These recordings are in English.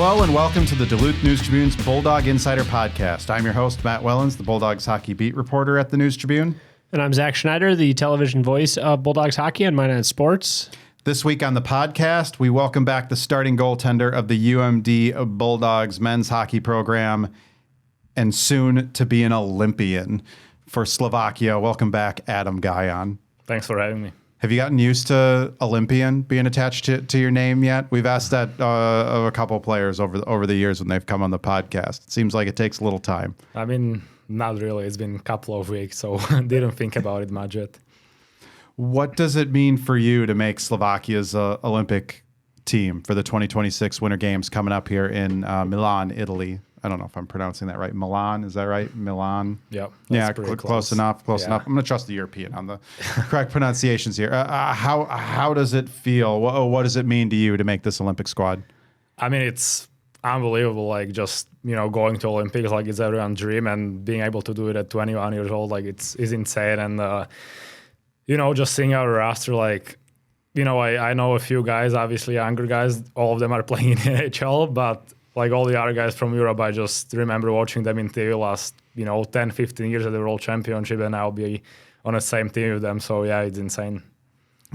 Hello and welcome to the Duluth News Tribune's Bulldog Insider podcast. I'm your host, Matt Wellens, the Bulldogs hockey beat reporter at the News Tribune. And I'm Zach Schneider, the television voice of Bulldogs hockey on Minot Sports. This week on the podcast, we welcome back the starting goaltender of the UMD Bulldogs men's hockey program and soon to be an Olympian for Slovakia. Welcome back, Adam Gajan. Thanks for having me. Have you gotten used to Olympian being attached to your name yet? We've asked that of a couple of players over the years when they've come on the podcast. It seems like it takes a little time. I mean, not really. It's been a couple of weeks, so didn't think about it much yet. What does it mean for you to make Slovakia's Olympic team for the 2026 Winter Games coming up here in Milan, Italy? I don't know if I'm pronouncing that right. Milan, is that right? Milan? Yep. Yeah, close enough. Close enough. I'm going to trust the European on the correct pronunciations here. How does it feel? What does it mean to you to make this Olympic squad? I mean, it's unbelievable. Like, just, going to Olympics, like, it's everyone's dream, and being able to do it at 21 years old, like, it's insane. And, just seeing our roster, like, I know a few guys, obviously younger guys, all of them are playing in NHL, but like all the other guys from Europe, I just remember watching them in TV last, 10, 15 years at the World Championship, and I'll be on the same team with them. So, yeah, it's insane.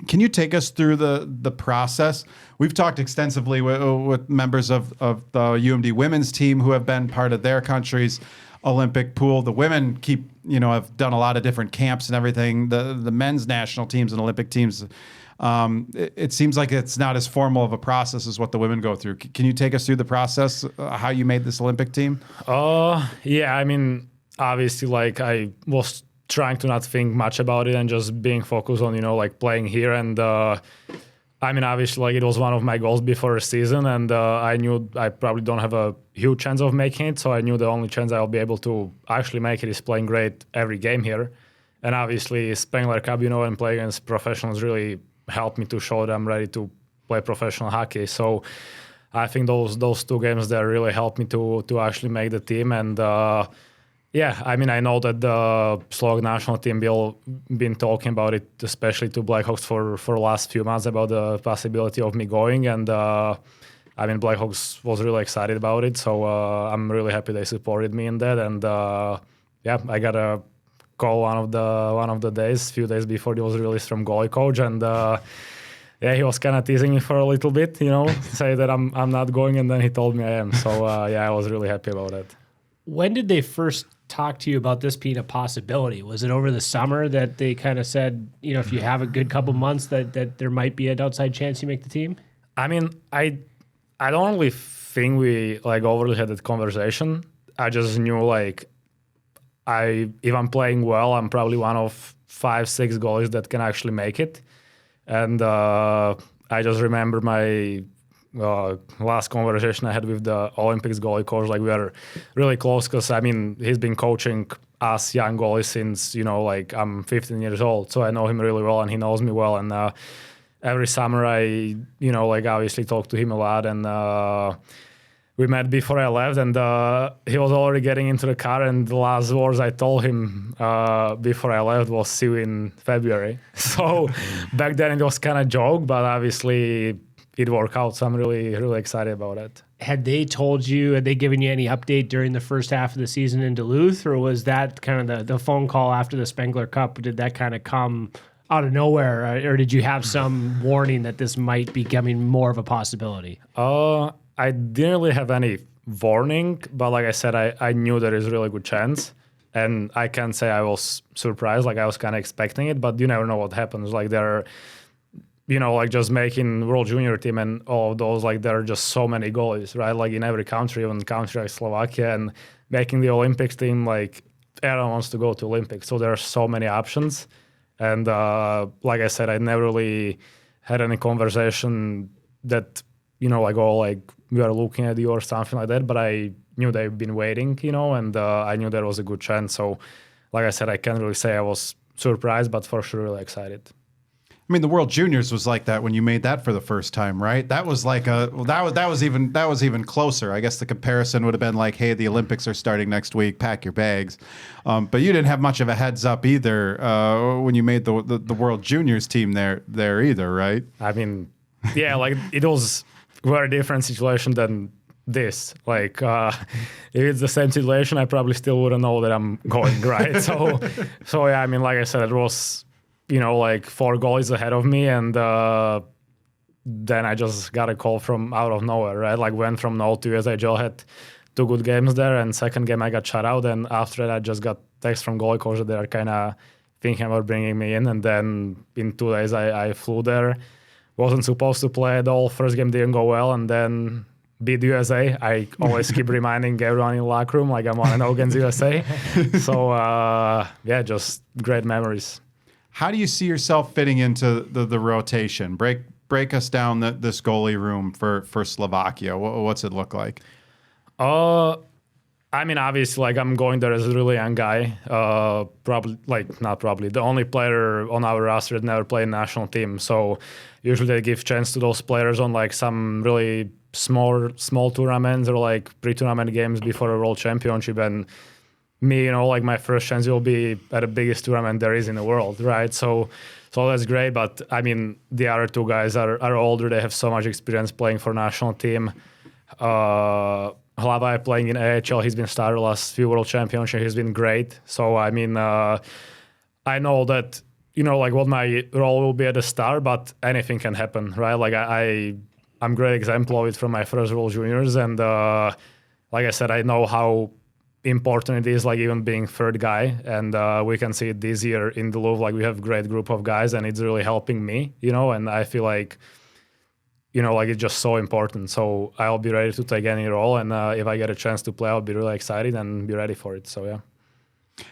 Can you take us through the process? We've talked extensively with members of the UMD women's team who have been part of their country's Olympic pool. The women have done a lot of different camps and everything. The men's national teams and Olympic teams, it seems like it's not as formal of a process as what the women go through. Can you take us through the process, how you made this Olympic team? Yeah, I mean, obviously, like, I was trying to not think much about it and just being focused on, playing here. And I mean, obviously, like, it was one of my goals before the season, and I knew I probably don't have a huge chance of making it, so I knew the only chance I'll be able to actually make it is playing great every game here. And obviously, Spengler Cup, and playing against professionals really helped me to show that I'm ready to play professional hockey. So I think those two games there really helped me to actually make the team. And yeah, I mean, I know that the Slovak national team been talking about it, especially to Blackhawks for the last few months about the possibility of me going. And I mean, Blackhawks was really excited about it. So I'm really happy they supported me in that. And yeah, I got a call one of the days, few days before it was released from goalie coach, and yeah, he was kind of teasing me for a little bit, say that I'm not going, and then he told me I am. So yeah, I was really happy about it. When did they first talk to you about this being a possibility? Was it over the summer that they kind of said, if you have a good couple months that there might be an outside chance you make the team? I mean, I don't really think we overly had that conversation. I just knew if I'm playing well, I'm probably one of 5-6 goalies that can actually make it. And I just remember my last conversation I had with the Olympics goalie coach. Like, we are really close because, I mean, he's been coaching us young goalies since, I'm 15 years old. So I know him really well and he knows me well. And every summer I, obviously talk to him a lot. And we met before I left, and he was already getting into the car, and the last words I told him before I left was "see you in February." So back then it was kind of joke, but obviously it worked out. So I'm really, really excited about it. Had they given you any update during the first half of the season in Duluth, or was that kind of the phone call after the Spengler Cup? Did that kind of come out of nowhere, or did you have some warning that this might be becoming more of a possibility? I didn't really have any warning, but like I said, I knew there is a really good chance. And I can't say I was surprised, I was kind of expecting it, but you never know what happens. They're, just making World Junior team and all of those, there are just so many goalies, right? In every country, even country like Slovakia, and making the Olympics team, everyone wants to go to Olympics. So there are so many options. And like I said, I never really had any conversation that, we are looking at you or something like that, but I knew they've been waiting, and I knew there was a good chance. So, like I said, I can't really say I was surprised, but for sure really excited. I mean, the World Juniors was like that when you made that for the first time, right? That was that was even closer. I guess the comparison would have been like, hey, the Olympics are starting next week, pack your bags. But you didn't have much of a heads up either when you made the World Juniors team there either, right? I mean, yeah, it was a very different situation than this. Like, if it's the same situation, I probably still wouldn't know that I'm going, right? So yeah, I mean, like I said, it was, like 4 goalies ahead of me, and then I just got a call from out of nowhere, right? Like, went from no to USHL, had 2 good games there, and second game I got shut out, and after that I just got text from goalie coach that they're kind of thinking about bringing me in, and then in 2 days I flew there. Wasn't supposed to play at all. First game didn't go well, and then beat USA. I always keep reminding everyone in the locker room, like, I'm 1-0 against USA. So yeah, just great memories. How do you see yourself fitting into the rotation? Break us down this goalie room for Slovakia. What's it look like? I mean, obviously, like, I'm going there as a really young guy. The only player on our roster that never played national team. So usually they give chance to those players on like some really small tournaments or like pre-tournament games before a world championship. And me, like, my first chance will be at the biggest tournament there is in the world, right? So that's great. But I mean, the other 2 guys are older. They have so much experience playing for national team. Hlava playing in AHL, he's been started last few world championships. He's been great. So I mean, I know that like what my role will be at the start, but anything can happen, right? Like I'm great example of it from my first World Juniors, and like I said, I know how important it is, like even being third guy, and we can see it this year in Duluth. Like, we have a great group of guys, and it's really helping me, and I feel like. Like, it's just so important. So I'll be ready to take any role. And if I get a chance to play, I'll be really excited and be ready for it. So, yeah.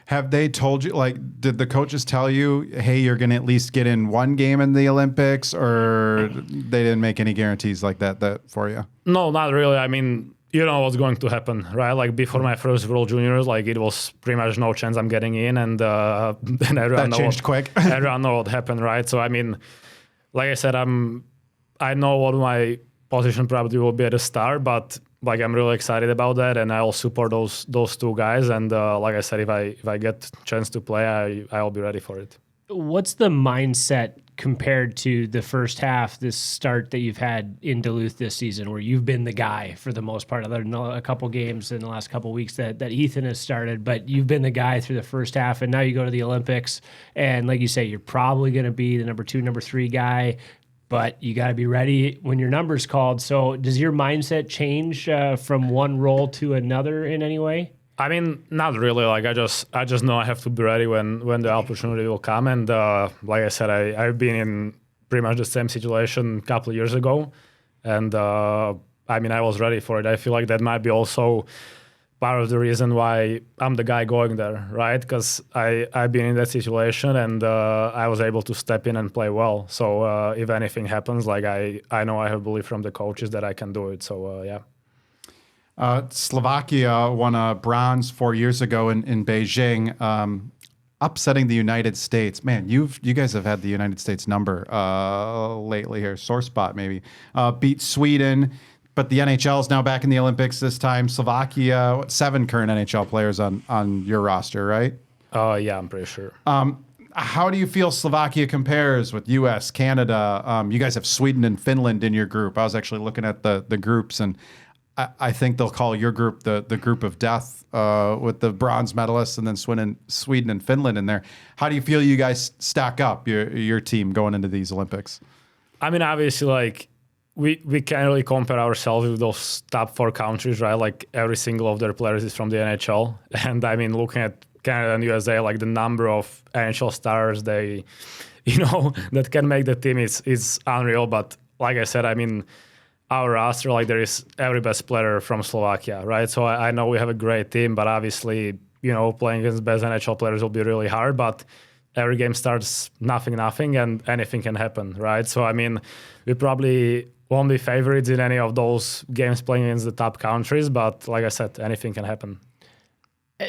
Have they told you, like, did the coaches tell you, hey, you're going to at least get in 1 game in the Olympics, or they didn't make any guarantees like that for you? No, not really. I mean, you know what's going to happen, right? Like, before my first World Juniors, like, it was pretty much no chance I'm getting in. And everyone changed quick. Everyone know what happened, right? So, I mean, like I said, I know what my position probably will be at the start, but like, I'm really excited about that, and I'll support those 2 guys. And like I said, if I get a chance to play, I'll be ready for it. What's the mindset compared to the first half, this start that you've had in Duluth this season, where you've been the guy for the most part, other than a couple games in the last couple of weeks that Ethan has started, but you've been the guy through the first half, and now you go to the Olympics, and like you say, you're probably going to be the number 2, number 3 guy, but you got to be ready when your number's called. So does your mindset change from one role to another in any way? I mean, not really. Like, I just know I have to be ready when the opportunity will come. And like I said, I've been in pretty much the same situation a couple of years ago. And I mean, I was ready for it. I feel like that might be also part of the reason why I'm the guy going there, right? Because I've been in that situation, and I was able to step in and play well. So if anything happens, like, I know I have belief from the coaches that I can do it. So yeah. Slovakia won a bronze 4 years ago in Beijing, upsetting the United States. Man, you guys have had the United States number lately here. Sore spot maybe. Beat Sweden. But the NHL is now back in the Olympics this time. Slovakia, 7 current NHL players on your roster, right? Yeah, I'm pretty sure. How do you feel Slovakia compares with U.S., Canada? You guys have Sweden and Finland in your group. I was actually looking at the groups, and I think they'll call your group the group of death with the bronze medalists, and then Sweden and Finland in there. How do you feel you guys stack up, your team, going into these Olympics? I mean, obviously, like, we can't really compare ourselves with those top 4 countries, right? Like, every single of their players is from the NHL. And I mean, looking at Canada and USA, like, the number of NHL stars that can make the team is unreal. But like I said, I mean, our roster, like, there is every best player from Slovakia, right? So I know we have a great team, but obviously, playing against best NHL players will be really hard. But every game starts nothing, and anything can happen, right? So, I mean, we probably won't be favorites in any of those games playing against the top countries, but like I said, anything can happen.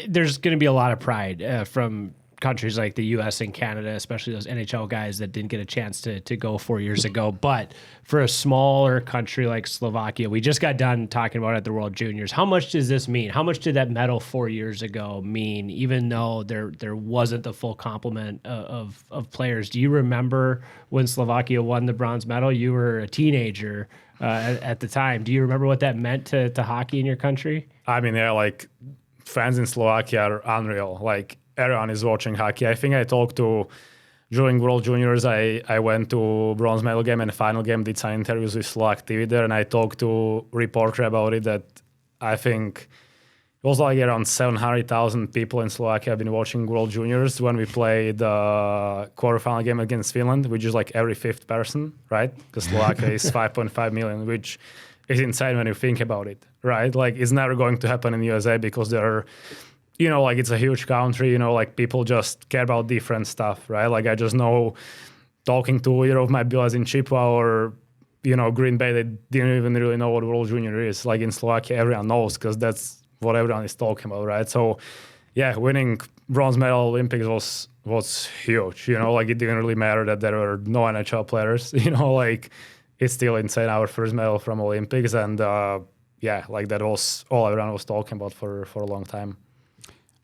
There's going to be a lot of pride from countries like the U.S. and Canada, especially those NHL guys that didn't get a chance to go 4 years ago. But for a smaller country like Slovakia, we just got done talking about it at the World Juniors. How much does this mean? How much did that medal 4 years ago mean, even though there wasn't the full complement of players? Do you remember when Slovakia won the bronze medal? You were a teenager at the time. Do you remember what that meant to hockey in your country? I mean, yeah, like fans in Slovakia are unreal. Like everyone is watching hockey. I think I talked to, during World Juniors, I went to bronze medal game and final game, did some interviews with Slovak TV there, and I talked to reporter about it that I think it was like around 700,000 people in Slovakia have been watching World Juniors when we played the quarterfinal game against Finland, which is like every fifth person, right? Because Slovakia is 5.5 million, which is insane when you think about it, right? Like it's never going to happen in the USA because there are, you know, like it's a huge country, you know, like people just care about different stuff, right? Like I just know talking to either of my boys in Chippewa or, you know, Green Bay, they didn't even really know what World Junior is. Like in Slovakia, everyone knows because that's what everyone is talking about, right? So yeah, winning bronze medal Olympics was huge, you know, like it didn't really matter that there were no NHL players, you know, like it's still insane, our first medal from Olympics. And yeah, like that was all everyone was talking about for a long time.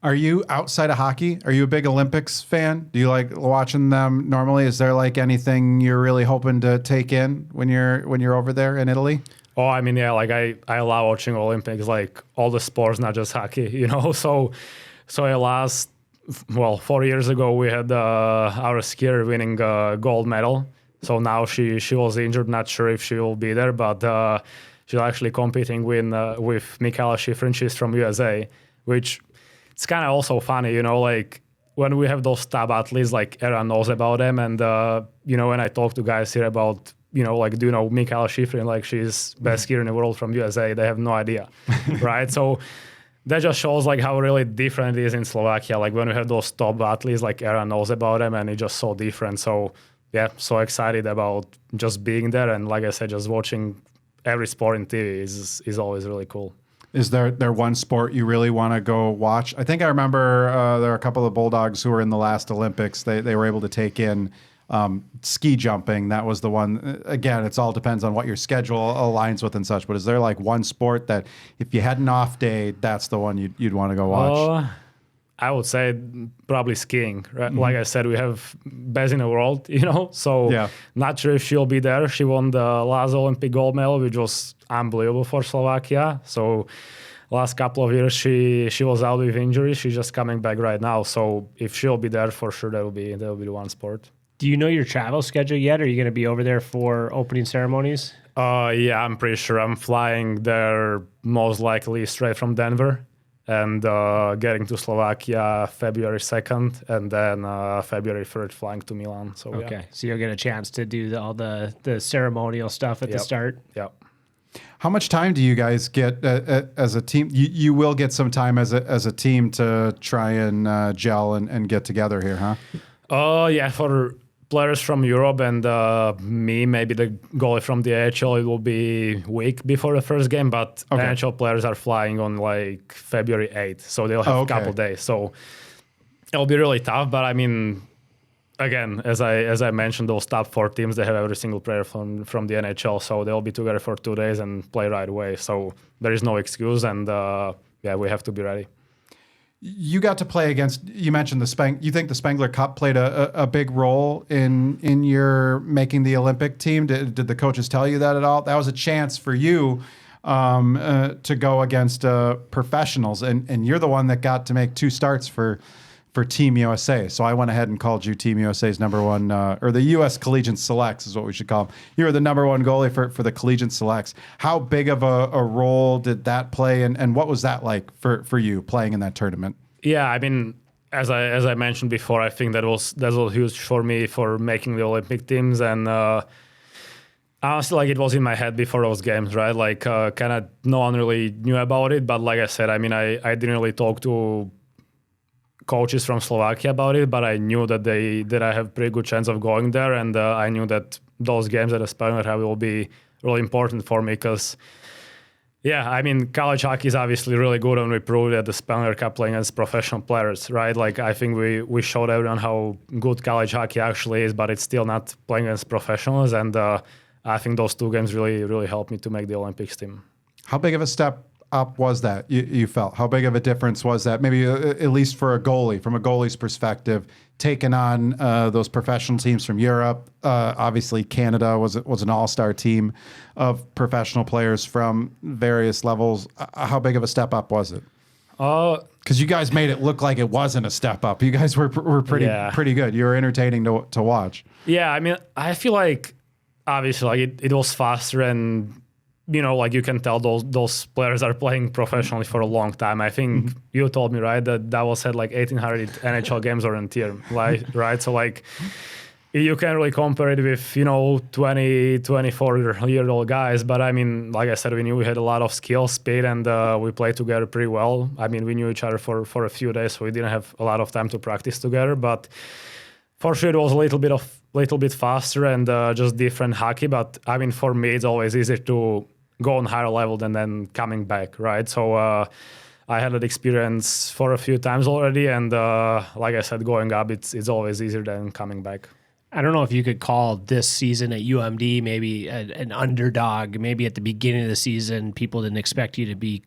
Are you outside of hockey? Are you a big Olympics fan? Do you like watching them normally? Is there like anything you're really hoping to take in when you're over there in Italy? Oh, I mean, yeah, like I love watching Olympics, like all the sports, not just hockey, you know. So last 4 years ago we had our skier winning a gold medal. So now she was injured, not sure if she will be there, but she's actually competing with Michaela Schifrin. She's from USA, which it's kind of also funny, you know, like when we have those top athletes, like everyone knows about them. And, you know, when I talk to guys here about, you know, like, do you know Michaela Schifrin? Like she's best skier in the world from USA. They have no idea, right? So that just shows like how really different it is in Slovakia. Like when we have those top athletes, like everyone knows about them and it's just so different. So yeah, so excited about just being there. And like I said, just watching every sport in TV is always really cool. Is there one sport you really want to go watch? I think I remember there are a couple of Bulldogs who were in the last Olympics. They were able to take in ski jumping. That was the one. Again, it all depends on what your schedule aligns with and such. But is there like one sport that if you had an off day, that's the one you'd want to go watch? I would say probably skiing. Right? Mm-hmm. Like I said, we have best in the world, you know. So yeah. Not sure if she'll be there. She won the last Olympic gold medal, which was unbelievable for Slovakia. So last couple of years she was out with injury. She's just coming back right now. So if she'll be there, for sure that will be the one sport. Do you know your travel schedule yet? Are you going to be over there for opening ceremonies? Yeah, I'm pretty sure I'm flying there most likely straight from Denver. And getting to Slovakia February 2nd, and then February 3rd flying to Milan. So okay, yeah. So you'll get a chance to do all the ceremonial stuff at the start. Yeah. How much time do you guys get as a team? You will get some time as a team to try and gel and get together here, huh? Yeah, for players from Europe and me, maybe the goalie from the AHL, it will be week before the first game, but okay. NHL players are flying on like February 8th, so they'll have a couple days. So it'll be really tough, but I mean, again, as I mentioned, those top 4 teams, they have every single player from the NHL, so they'll be together for 2 days and play right away. So there is no excuse, and yeah, we have to be ready. You got to play against, you mentioned you think the Spengler Cup played a big role in your making the Olympic team? Did the coaches tell you that at all? That was a chance for you to go against professionals, and you're the one that got to make 2 starts for Team USA. So I went ahead and called you Team USA's number one, or the U.S. Collegiate Selects is what we should call them. You were the number 1 goalie for the Collegiate Selects. How big of a role did that play, and what was that like for you playing in that tournament? Yeah, I mean, as I mentioned before, I think that was huge for me for making the Olympic teams, and honestly, like it was in my head before those games, right? Like kind of no one really knew about it, but like I said, I mean, I didn't really talk to coaches from Slovakia about it, but I knew that I have pretty good chance of going there, and I knew that those games at the Spengler will be really important for me because Yeah, I mean, college hockey is obviously really good, and we proved at the Spengler Cup playing against professional players, right? Like, I think we showed everyone how good college hockey actually is, but it's still not playing against professionals, and I think those 2 games really helped me to make the Olympics team. How big of a step up was that you felt? How big of a difference was that? Maybe at least for a goalie, from a goalie's perspective, taking on those professional teams from Europe. Obviously, Canada was an all-star team of professional players from various levels. How big of a step up was it? Because you guys made it look like it wasn't a step up. You guys were pretty good. You were entertaining to watch. Yeah, I mean, I feel like obviously like it was faster, and like you can tell those players are playing professionally for a long time. I think you told me, right, that Davos had like 1,800 NHL games volunteer, right? So like you can't really compare it with 20, 24-year-old guys. But I mean, like I said, we knew we had a lot of skill, speed, and we played together pretty well. I mean, we knew each other for a few days, so we didn't have a lot of time to practice together. But for sure, it was a little bit faster and just different hockey. But I mean, for me, it's always easier to go on higher level than then coming back, right? So I had that experience for a few times already, and like I said, going up, it's always easier than coming back. I don't know if you could call this season at UMD maybe an underdog. Maybe at the beginning of the season, people didn't expect you to be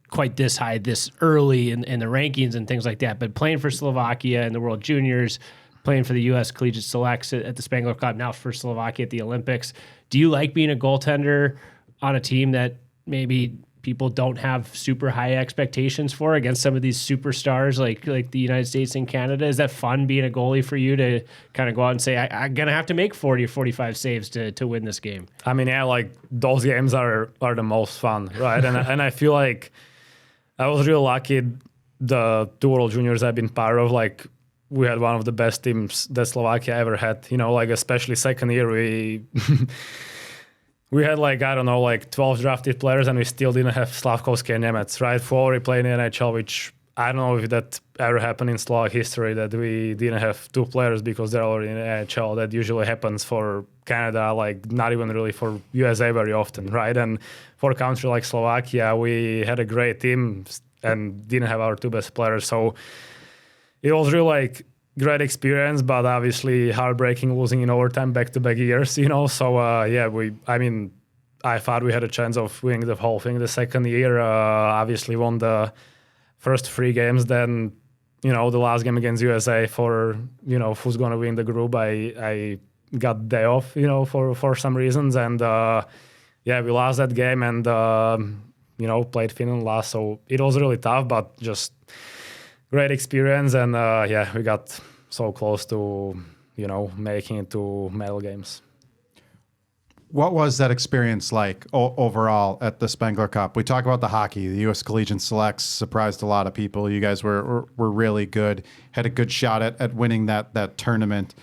quite this high this early in the rankings and things like that. But playing for Slovakia in the World Juniors, playing for the U.S. Collegiate Selects at the Spengler Cup, now for Slovakia at the Olympics. Do you like being a goaltender on a team that maybe people don't have super high expectations for against some of these superstars like the United States and Canada? Is that fun being a goalie for you to kind of go out and say, I'm going to have to make 40 or 45 saves to win this game? I mean, yeah, like those games are the most fun, right? And I feel like I was real lucky. The 2 World Juniors I've been part of, like we had one of the best teams that Slovakia ever had, like especially second year, we had like, I don't know, like 12 drafted players, and we still didn't have Slavkovsky and Nemec, right? Who already played in the NHL, which I don't know if that ever happened in Slovak history, that we didn't have 2 players because they're already in the NHL. That usually happens for Canada, like not even really for USA very often, right? And for a country like Slovakia, we had a great team and didn't have our 2 best players. So it was really like great experience, but obviously heartbreaking losing in overtime back-to-back years, So I thought we had a chance of winning the whole thing the second year. Obviously won the first 3 games. Then, the last game against USA for, who's going to win the group. I got day off, for some reasons. And we lost that game and, played Finland last. So it was really tough, but just great experience. And we got so close to, making it to medal games. What was that experience like overall at the Spengler Cup? We talk about the hockey. The U.S. Collegiate Selects surprised a lot of people. You guys were really good, had a good shot at winning that tournament.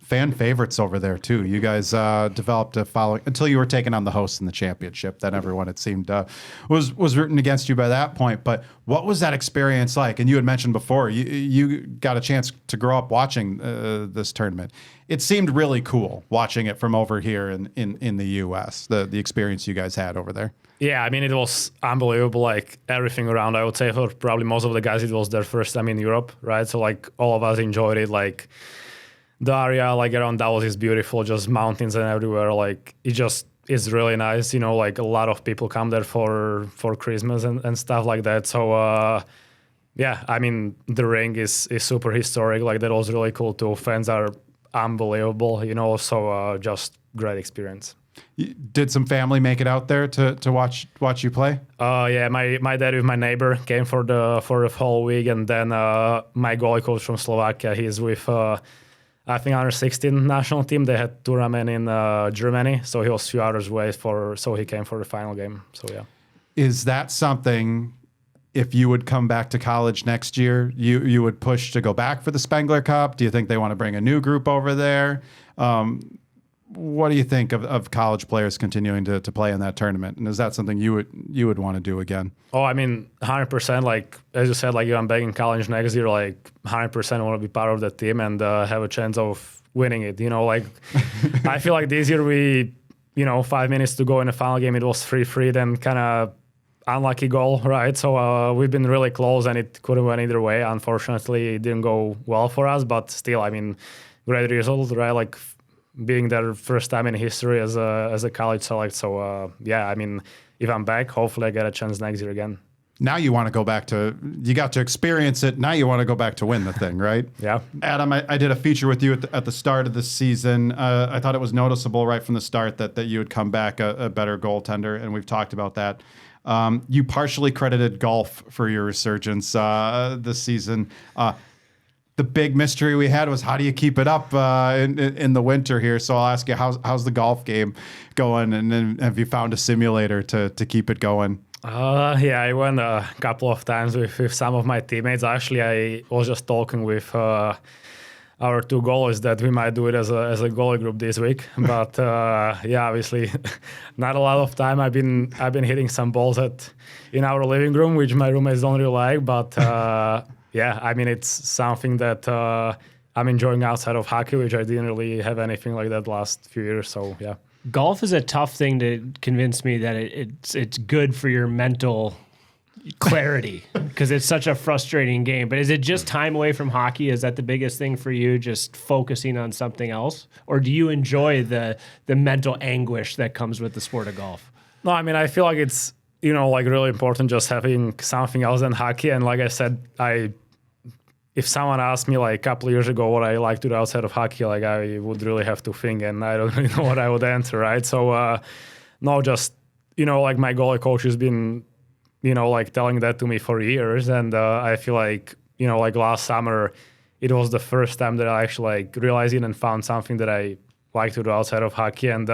Fan favorites over there, too. You guys developed a following until you were taking on the hosts in the championship. Then everyone, it seemed, was rooting against you by that point. But what was that experience like? And you had mentioned before, you got a chance to grow up watching this tournament. It seemed really cool watching it from over here in the U.S., the experience you guys had over there. Yeah, I mean, it was unbelievable, like everything around. I would say for probably most of the guys, it was their first time in Europe, right? So like all of us enjoyed it, like the area like around Davos is beautiful, just mountains and everywhere. Like it just is really nice, like a lot of people come there for Christmas and stuff like that. So I mean, the ring is super historic. Like that was really cool too. Fans are unbelievable, so just great experience. Did some family make it out there to watch you play? My dad with my neighbor came for the whole week, and then my goalie coach from Slovakia, he's with I think under 16 national team. They had tournament in Germany, so he was a few hours away so he came for the final game. So yeah. Is that something, if you would come back to college next year, you would push to go back for the Spengler Cup? Do you think they want to bring a new group over there? What do you think of college players continuing to play in that tournament? And is that something you would want to do again? Oh, I mean, 100%. Like, as you said, like if I'm back in college next year, like 100% want to be part of that team and have a chance of winning it. Like I feel like this year we, 5 minutes to go in the final game, it was 3-3, then kind of unlucky goal, right? So we've been really close, and it could have went either way. Unfortunately, it didn't go well for us, but still, I mean, great result, right? Like being their first time in history as a college select. So yeah, I mean, if I'm back, hopefully I get a chance next year again. Now you want to go back to, you got to experience it. Now you want to go back to win the thing, right? Yeah. Adam, I did a feature with you at the start of the season. I thought it was noticeable right from the start that you would come back a better goaltender, and we've talked about that. You partially credited golf for your resurgence this season. The big mystery we had was, how do you keep it up in the winter here? So I'll ask you, how's the golf game going, and then have you found a simulator to keep it going? Yeah, I went a couple of times with some of my teammates. Actually, I was just talking with our two goalies that we might do it as a goalie group this week. But yeah, obviously, not a lot of time. I've been hitting some balls in our living room, which my roommates don't really like. But yeah, I mean, it's something that I'm enjoying outside of hockey, which I didn't really have anything like that last few years. So yeah. Golf is a tough thing to convince me that it's good for your mental clarity, because it's such a frustrating game. But is it just time away from hockey? Is that the biggest thing for you, just focusing on something else? Or do you enjoy the mental anguish that comes with the sport of golf? No, I mean, I feel like it's, like really important just having something else than hockey. And like I said, if someone asked me like a couple of years ago what I like to do outside of hockey, like I would really have to think, and I don't really know what I would answer, right? So no, just, like my goalie coach has been, like telling that to me for years. And I feel like, like last summer, it was the first time that I actually like realized it and found something that I like to do outside of hockey. And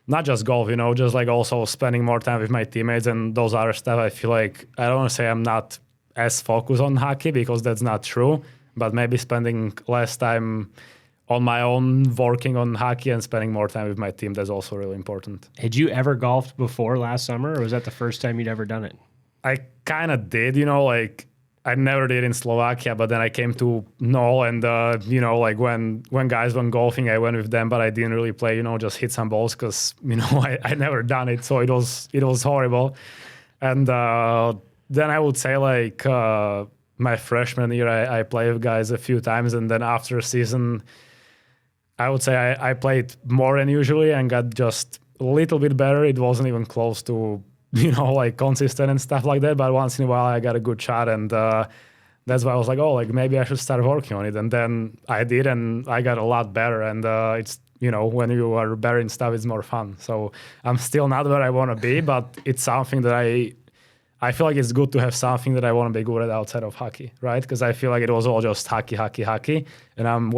not just golf, just like also spending more time with my teammates and those other stuff. I feel like, I don't want to say I'm not as focused on hockey, because that's not true, but maybe spending less time on my own working on hockey and spending more time with my team, that's also really important. Had you ever golfed before last summer, or was that the first time you'd ever done it? I kind of did, like I never did in Slovakia, but then I came to Knoll, and like when guys went golfing, I went with them, but I didn't really play, just hit some balls, because I never done it, so it was horrible. And then I would say like my freshman year, I played with guys a few times, and then after a season, I would say I played more than usually and got just a little bit better. It wasn't even close to, like consistent and stuff like that, but once in a while I got a good shot, and that's why I was like, oh, like maybe I should start working on it. And then I did, and I got a lot better, and it's, when you are better in stuff, it's more fun. So I'm still not where I want to be, but it's something that I feel like it's good to have something that I want to be good at outside of hockey, right? Because I feel like it was all just hockey. And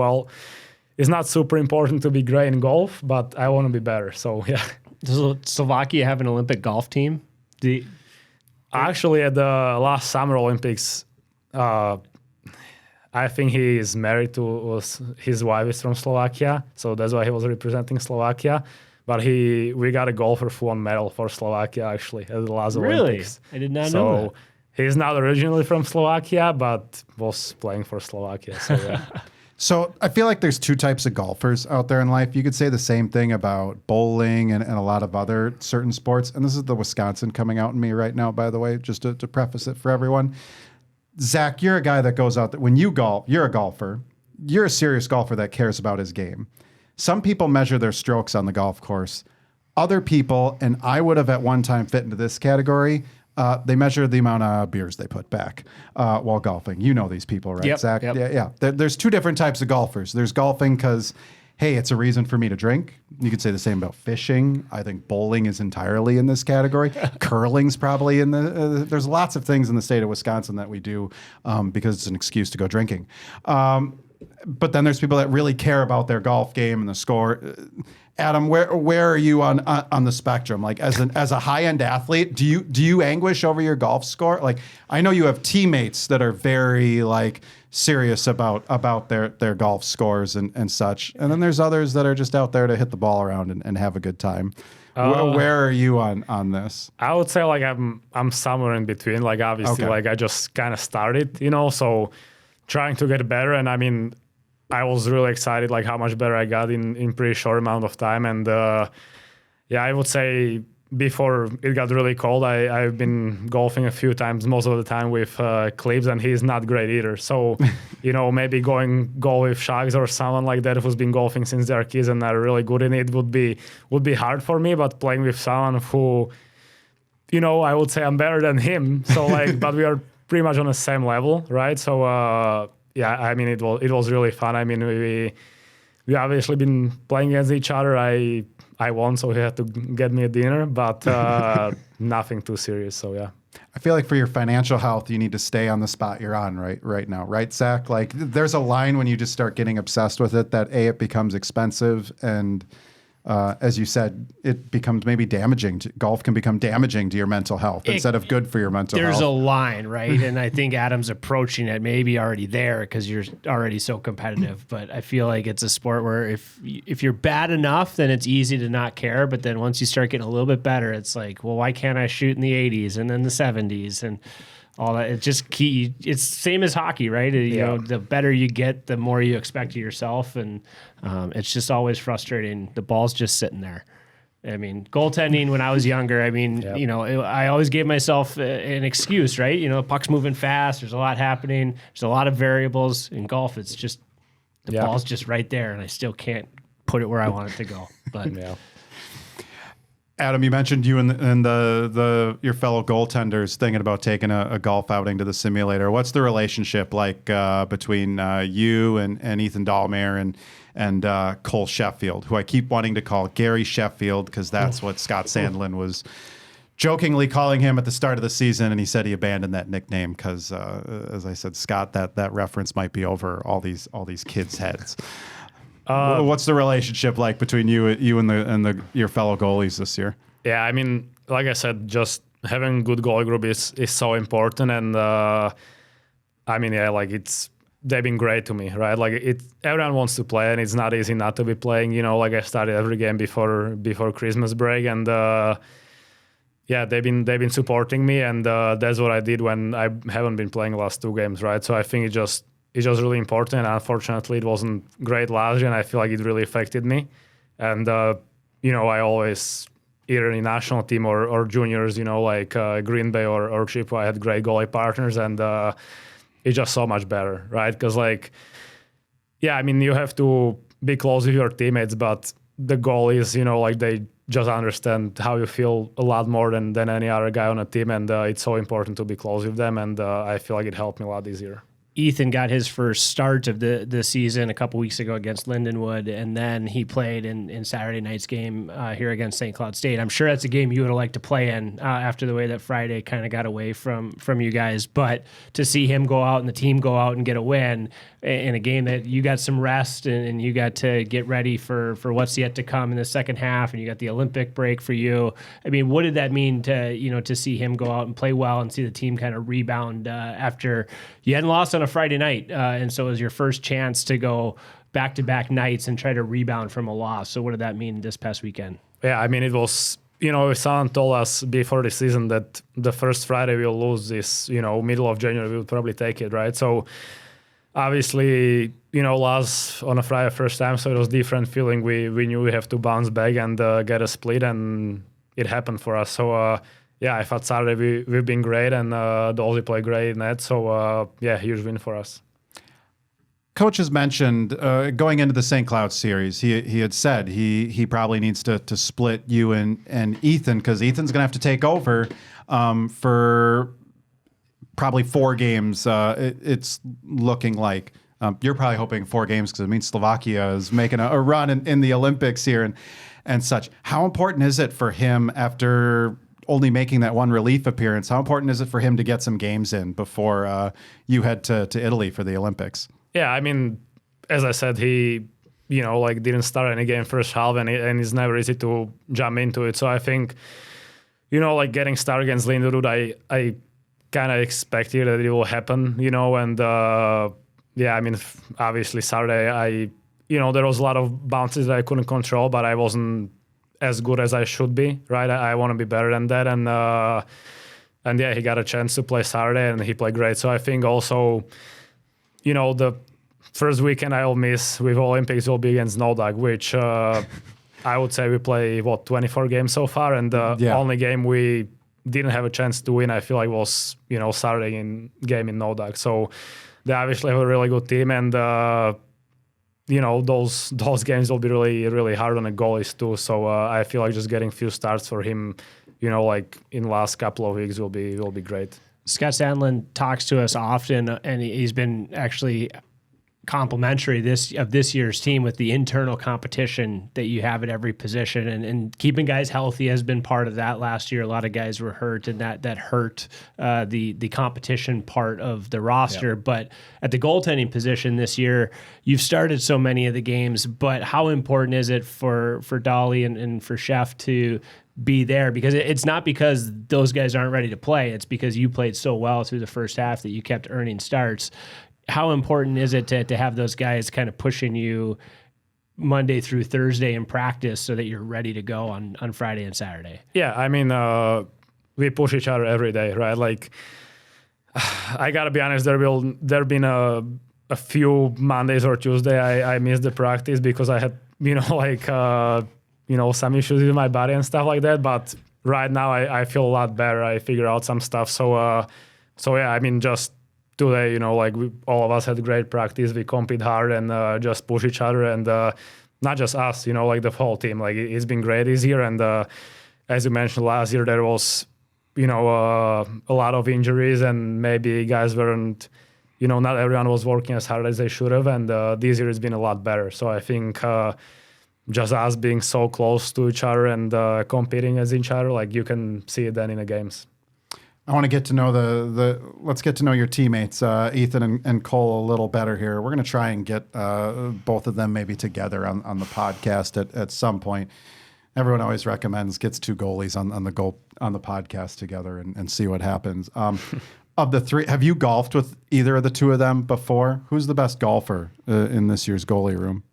it's not super important to be great in golf, but I want to be better. So, yeah. Does Slovakia have an Olympic golf team? Actually, at the last Summer Olympics, I think he is married to, his wife is from Slovakia. So that's why he was representing Slovakia. But we got a golfer who won medal for Slovakia, actually, at the last Olympics. I did not know that. He's not originally from Slovakia, but was playing for Slovakia. So, yeah. So I feel like there's two types of golfers out there in life. You could say the same thing about bowling and a lot of other certain sports. And this is the Wisconsin coming out in me right now, by the way, just to preface it for everyone. Zach, you're a guy that goes out there. When you golf, you're a golfer. You're a serious golfer that cares about his game. Some people measure their strokes on the golf course. Other people, and I would have at one time fit into this category, they measure the amount of beers they put back while golfing. You know these people, right, yep, Zach? Yep. Yeah. There's two different types of golfers. There's golfing because, hey, it's a reason for me to drink. You could say the same about fishing. I think bowling is entirely in this category. Curling's probably in the... there's lots of things in the state of Wisconsin that we do because it's an excuse to go drinking. But then there's people that really care about their golf game and the score. Adam, where are you on the spectrum? Like as a high end athlete, do you anguish over your golf score? Like I know you have teammates that are very like serious about their golf scores and such, and then there's others that are just out there to hit the ball around and have a good time. Where are you on this? I would say like I'm somewhere in between. Like obviously, like I just kind of started, so trying to get better. And I mean, I was really excited like how much better I got in pretty short amount of time. And Yeah, I would say before it got really cold, I've been golfing a few times, most of the time with Clips, and he's not great either. So, maybe going golf with Shags or someone like that who's been golfing since they're kids and are really good in it would be hard for me. But playing with someone who, I would say I'm better than him. So but we are pretty much on the same level, right? So I mean, it was really fun. I mean, we obviously been playing against each other. I won, so he had to get me a dinner, but nothing too serious. So yeah. I feel like for your financial health, you need to stay on the spot you're on right now, right, Zach? Like there's a line when you just start getting obsessed with it that it becomes expensive, and as you said, it becomes maybe damaging. Golf can become damaging to your mental health instead of good for your mental health. There's a line, right? And I think Adam's approaching it maybe already there because you're already so competitive. But I feel like it's a sport where if you're bad enough, then it's easy to not care. But then once you start getting a little bit better, it's like, well, why can't I shoot in the 80s and then the 70s and all that? It's just key. It's same as hockey, right? You know, the better you get, the more you expect of yourself, and it's just always frustrating. The ball's just sitting there. I mean, goaltending when I was younger, I mean, I always gave myself an excuse, right? Puck's moving fast. There's a lot happening. There's a lot of variables. In golf, it's just the ball's just right there, and I still can't put it where I want it to go. But Adam, you mentioned you and your fellow goaltenders thinking about taking a golf outing to the simulator. What's the relationship like between you and Ethan Dahlmeier and Cole Sheffield, who I keep wanting to call Gary Sheffield because that's what Scott Sandlin was jokingly calling him at the start of the season, and he said he abandoned that nickname because, as I said, Scott, that reference might be over all these kids' heads. What's the relationship like between you and your fellow goalies this year? Yeah, I mean, like I said, just having a good goalie group is so important, and they've been great to me, right? Like everyone wants to play, and it's not easy not to be playing. Like I started every game before Christmas break, and they've been supporting me, and that's what I did when I haven't been playing the last two games, right? So I think it's just really important. Unfortunately, it wasn't great last year, and I feel like it really affected me. And I always, either in national team or juniors, like Green Bay or Chip, I had great goalie partners, and it's just so much better, right? Because you have to be close with your teammates, but the goalies, they just understand how you feel a lot more than any other guy on a team, and it's so important to be close with them, and I feel like it helped me a lot this year. Ethan got his first start of the season a couple weeks ago against Lindenwood, and then he played in Saturday night's game here against St. Cloud State. I'm sure that's a game you would have liked to play in after the way that Friday kind of got away from you guys. But to see him go out and the team go out and get a win in a game that you got some rest and you got to get ready for what's yet to come in the second half, and you got the Olympic break for you. I mean, what did that mean to see him go out and play well and see the team kind of rebound after you hadn't lost on a Friday night, and so it was your first chance to go back-to-back nights and try to rebound from a loss. So what did that mean this past weekend? Yeah, I mean, it was, someone told us before the season that the first Friday we'll lose this, middle of January, we'll probably take it, right? So obviously, lost on a Friday first time, so it was different feeling. We knew we have to bounce back and get a split, and it happened for us. So, I thought Saturday we've been great, and the Aussie played great in that. So, huge win for us. Coach has mentioned going into the St. Cloud series, he had said he probably needs to split you and Ethan, because Ethan's going to have to take over for probably 4 games. It's looking like. You're probably hoping 4 games because it means Slovakia is making a run in the Olympics here and such. How important is it for him after only making that one relief appearance? How important is it for him to get some games in before you head to Italy for the Olympics? Yeah, I mean, as I said, he, didn't start any game first half, and it's never easy to jump into it. So I think, getting started against Lindenwood, I kind of expected that it will happen, and I mean, obviously Saturday, there was a lot of bounces that I couldn't control, but I wasn't as good as I should be, right? I want to be better than that, and he got a chance to play Saturday, and he played great. So I think also, the first weekend I will miss with Olympics will be against Snowdog, which I would say we play 24 games so far, and the only game we didn't have a chance to win, I feel like, was Saturday game in Nodak. So they obviously have a really good team, and those games will be really, really hard on the goalies too. So I feel like just getting few starts for him, like in the last couple of weeks will be great. Scott Sandlin talks to us often, and he's been actually complimentary of this year's team with the internal competition that you have at every position, and keeping guys healthy has been part of that. Last year, a lot of guys were hurt, and that hurt the competition part of the roster. Yep. But at the goaltending position this year, you've started so many of the games. But how important is it for Dolly and for Chef to be there? Because it's not because those guys aren't ready to play. It's because you played so well through the first half that you kept earning starts. How important is it to have those guys kind of pushing you Monday through Thursday in practice so that you're ready to go on Friday and Saturday? Yeah, I mean, we push each other every day, right? Like, I gotta be honest, there been a few Mondays or Tuesday I missed the practice because I had some issues with my body and stuff like that. But right now I feel a lot better. I figured out some stuff. So yeah, I mean, just today, all of us had great practice. We compete hard and just push each other, and not just us, the whole team. Like, it's been great this year. And as you mentioned, last year there was, a lot of injuries, and maybe guys weren't, not everyone was working as hard as they should have. And this year it's been a lot better. So I think just us being so close to each other and competing as each other, like, you can see it then in the games. I want to get to know let's get to know your teammates, Ethan and Cole, a little better here. We're going to try and get both of them maybe together on the podcast at some point. Everyone always recommends gets two goalies on the podcast together and see what happens. Of the three, have you golfed with either of the two of them before? Who's the best golfer in this year's goalie room?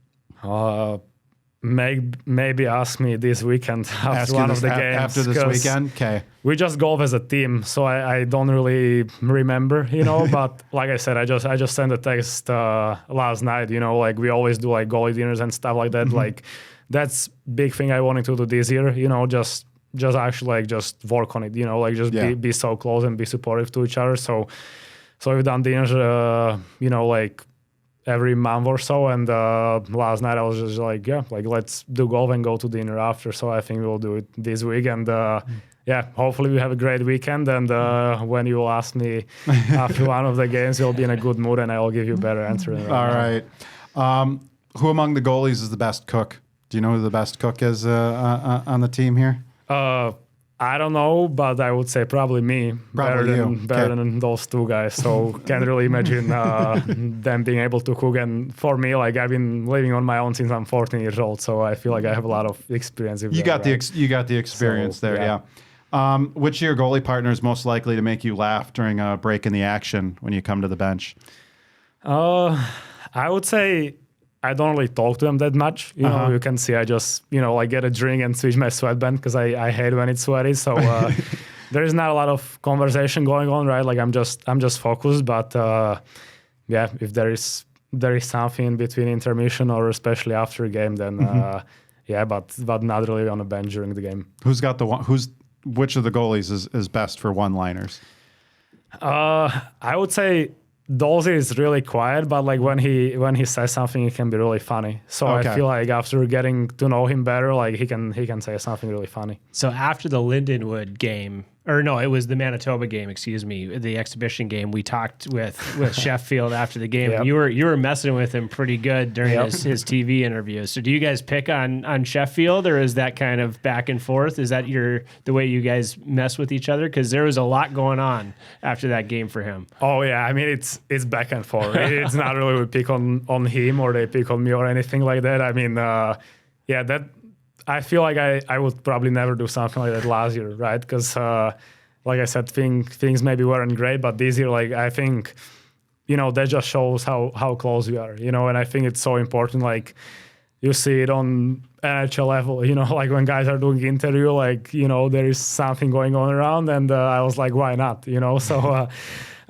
Maybe ask me this weekend after one of the games. After this weekend? Okay. We just golf as a team, so I don't really remember, but like I said, I just sent a text last night, like we always do like goalie dinners and stuff like that. Mm-hmm. Like, that's big thing I wanted to do this year, just actually like just work on it, like just be so close and be supportive to each other. So we've done dinners, like every month or so, and last night I was just like, let's do golf and go to dinner after. So I think we'll do it this week, and hopefully we have a great weekend. And when you will ask me after one of the games, you'll be in a good mood, and I will give you a better answer. All right. Who among the goalies is the best cook? Do you know who the best cook is on the team here? I don't know, but I would say probably me. Probably better than those two guys. So can't really imagine them being able to cook. And for me, like, I've been living on my own since I'm 14 years old, so I feel like I have a lot of experience. You got the experience there, yeah. Which of your goalie partner is most likely to make you laugh during a break in the action when you come to the bench? I would say I don't really talk to them that much. You can see I just, like, get a drink and switch my sweatband because I hate when it's sweaty. So there is not a lot of conversation going on, right? Like, I'm just focused. But if there is something in between intermission or especially after a game, then but not really on the bench during the game. Which of the goalies is best for one-liners? I would say Dolzy is really quiet, but like when he says something, it can be really funny. So I feel like after getting to know him better, like he can say something really funny. So after the Lindenwood game, or no, it was the Manitoba game, excuse me, the exhibition game, we talked with Sheffield after the game. Yep. You were messing with him pretty good during his TV interviews. So do you guys pick on Sheffield, or is that kind of back and forth? Is that the way you guys mess with each other? Because there was a lot going on after that game for him. Oh yeah, I mean it's back and forth. It's not really we pick on him or they pick on me or anything like that. I mean, that. I feel like I would probably never do something like that last year, right? Because, like I said, things maybe weren't great, but this year, like, I think, that just shows how close we are, and I think it's so important. Like, you see it on NHL level, like when guys are doing interview, like, there is something going on around, and I was like, why not, So,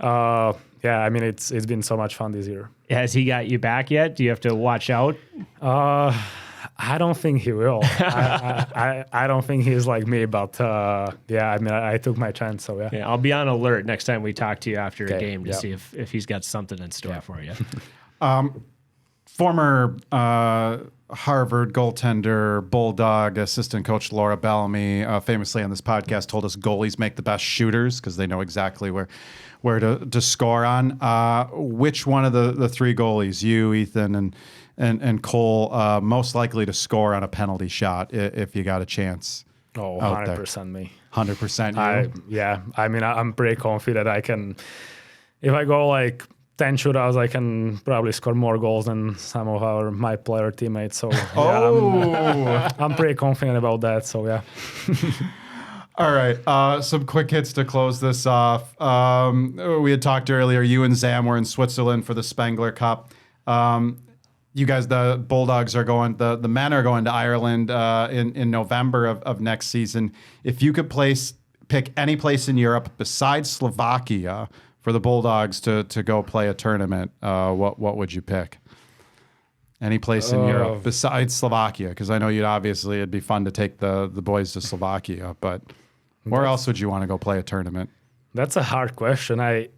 I mean, it's been so much fun this year. Has he got you back yet? Do you have to watch out? I don't think he will. I don't think he's like me, but yeah, I mean, I took my chance, so yeah. Yeah, I'll be on alert next time we talk to you after a game to yeah. see if he's got something in store for you. Former Harvard goaltender, Bulldog assistant coach Laura Bellamy, famously on this podcast, told us goalies make the best shooters because they know exactly where to score on. Which one of the three goalies, you, Ethan, and Cole, most likely to score on a penalty shot if you got a chance? Oh, 100% me. 100% you? Yeah, I mean, I'm pretty confident I can, if I go like 10 shootouts, I can probably score more goals than some of my player teammates. So yeah, I'm pretty confident about that. So yeah. All right. Some quick hits to close this off. We had talked earlier, you and Zam were in Switzerland for the Spengler Cup. You guys, the Bulldogs are going, the men are going to Ireland in November of next season. If you could pick any place in Europe besides Slovakia for the Bulldogs to go play a tournament, what would you pick? Any place in Europe besides Slovakia? Because I know it'd be fun to take the boys to Slovakia, but where else would you want to go play a tournament? That's a hard question. I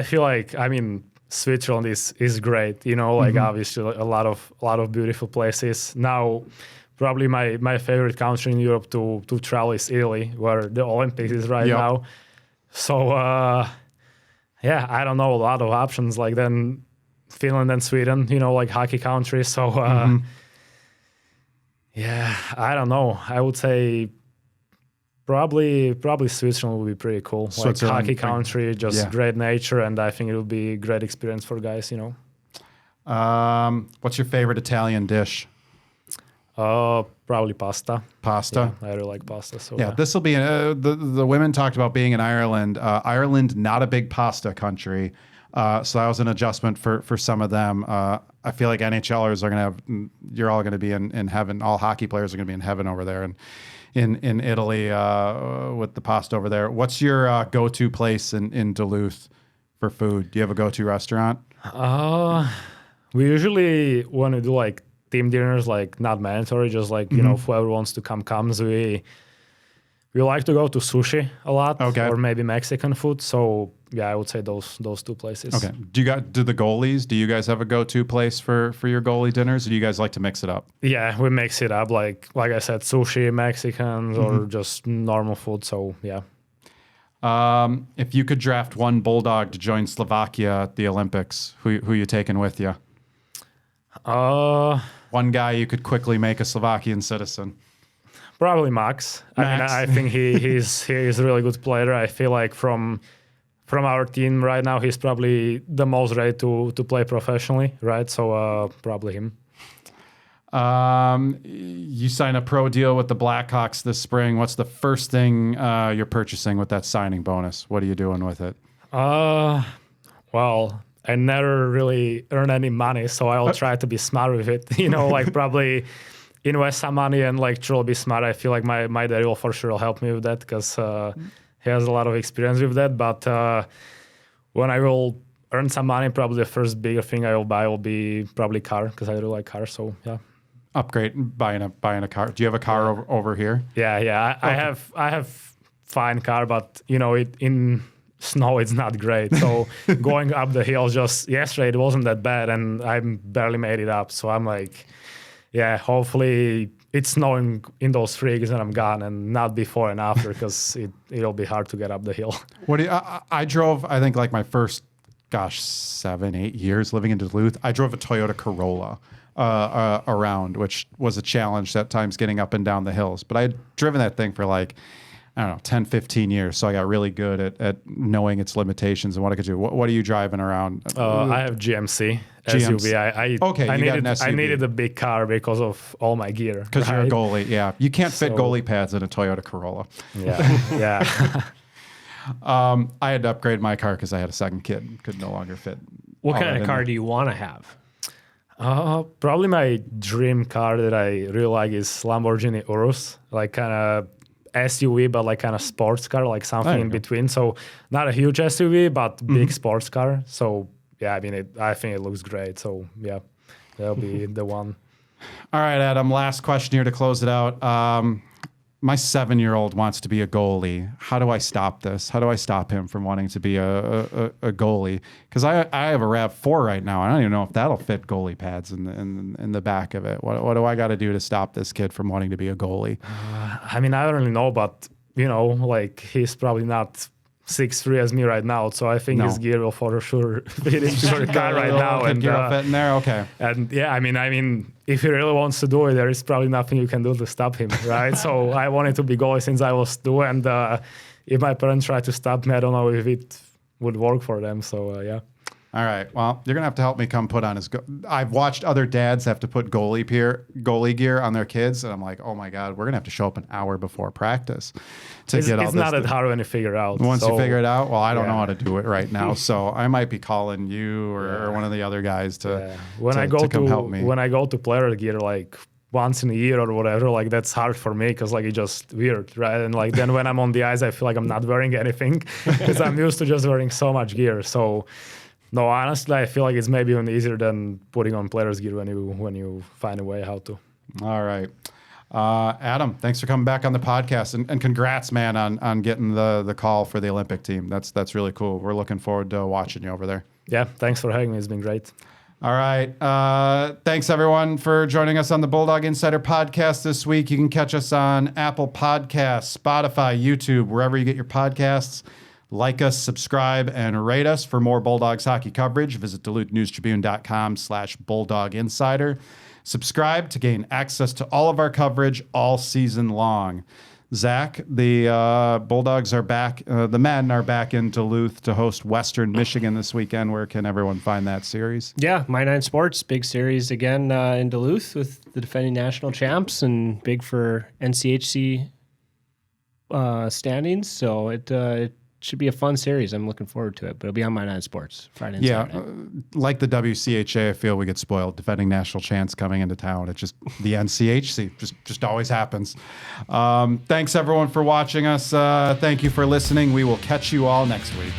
feel like, I mean, Switzerland is great, like obviously a lot of beautiful places. Now, probably my favorite country in Europe to travel is Italy, where the Olympics is right now. So, yeah, I don't know, a lot of options like then Finland and Sweden, like hockey countries. So, yeah, I don't know. I would say probably Switzerland would be pretty cool. Like hockey country, just great nature, and I think it would be a great experience for guys, What's your favorite Italian dish? Probably pasta. Pasta? Yeah, I really like pasta. So yeah. This will be, the women talked about being in Ireland. Ireland, not a big pasta country. So that was an adjustment for some of them. I feel like NHLers are going to you're all going to be in heaven. All hockey players are going to be in heaven over there. And in Italy with the pasta over there. What's your go-to place in Duluth for food? Do you have a go-to restaurant? We usually want to do like team dinners, like not mandatory, just like, whoever wants to comes. We like to go to sushi a lot, or maybe Mexican food. So yeah, I would say those two places. Okay. Do the goalies? Do you guys have a go-to place for your goalie dinners, or do you guys like to mix it up? Yeah, we mix it up. Like I said, sushi, Mexicans, or just normal food. So yeah. If you could draft one Bulldog to join Slovakia at the Olympics, who you taking with you? One guy you could quickly make a Slovakian citizen. Probably Max. I mean, I think he's a really good player. I feel like from our team right now, he's probably the most ready to play professionally, right? So probably him. You sign a pro deal with the Blackhawks this spring. What's the first thing you're purchasing with that signing bonus? What are you doing with it? Well, I never really earn any money, so I'll try to be smart with it. Like probably invest some money and like try to be smart. I feel like my dad will for sure help me with that because he has a lot of experience with that. But when I will earn some money, probably the first bigger thing I will buy will be probably car because I really like cars. So yeah. Upgrade, buying a car. Do you have a car over here? Yeah. I have fine car, but in snow it's not great. So going up the hill just yesterday it wasn't that bad, and I barely made it up. So I'm like, yeah, hopefully it's snowing in those freaks and I'm gone, and not before and after because it'll be hard to get up the hill. I drove, I think like my first 7-8 years living in Duluth, I drove a Toyota Corolla around, which was a challenge at times getting up and down the hills. But I had driven that thing for like, I don't know, 10, 15 years. So I got really good at knowing its limitations and what I could do. What are you driving around? I have GMC SUV. I needed a big car because of all my gear. Because you're a goalie, yeah. You can't fit goalie pads in a Toyota Corolla. Yeah. I had to upgrade my car because I had a second kid. Could no longer fit. What kind of car do you want to have? Probably my dream car that I really like is Lamborghini Urus, like kind of SUV, but like kind of sports car, like something in between. So not a huge SUV, but big sports car. So yeah, I mean, I think it looks great. So yeah, that'll be the one. All right, Adam, last question here to close it out. My 7-year-old wants to be a goalie. How do I stop this? How do I stop him from wanting to be a goalie? Because I have a RAV4 right now. I don't even know if that'll fit goalie pads in the back of it. What do I got to do to stop this kid from wanting to be a goalie? I mean, I don't really know, but, like he's probably not 6'3" as me right now, so I think his gear will for sure fit into the car right now. And gear will fit in there? Okay. And yeah, I mean, if he really wants to do it, there is probably nothing you can do to stop him, right? So I wanted to be goalie since I was 2, and if my parents tried to stop me, I don't know if it would work for them. So yeah. All right. Well, you're gonna have to help me come put on his. I've watched other dads have to put goalie gear on their kids, and I'm like, oh my god, we're gonna have to show up an hour before practice to get all this. It's not that hard when you figure it out. Once you figure it out, well, I don't know how to do it right now, so I might be calling you or one of the other guys to come help me. When I go to player gear, like once in a year or whatever, like that's hard for me because like it's just weird, right? And like then when I'm on the ice, I feel like I'm not wearing anything because I'm used to just wearing so much gear. So. No, honestly, I feel like it's maybe even easier than putting on player's gear when you find a way how to. All right. Adam, thanks for coming back on the podcast, and congrats, man, on getting the call for the Olympic team. That's really cool. We're looking forward to watching you over there. Yeah, thanks for having me. It's been great. All right. Thanks, everyone, for joining us on the Bulldog Insider podcast this week. You can catch us on Apple Podcasts, Spotify, YouTube, wherever you get your podcasts. Like us, subscribe, and rate us. For more Bulldogs hockey coverage, visit DuluthNewsTribune.com/Bulldog Insider. Subscribe to gain access to all of our coverage all season long. Zach, the Bulldogs are back. The men are back in Duluth to host Western Michigan this weekend. Where can everyone find that series? Yeah, My Nine Sports, big series again in Duluth with the defending national champs, and big for NCHC standings. So it should be a fun series. I'm looking forward to it, but it'll be on My Nine Sports Friday and Saturday. Like the WCHA, I feel we get spoiled. Defending national champs coming into town. It's just the NCHC just always happens. Thanks everyone for watching us. Thank you for listening. We will catch you all next week.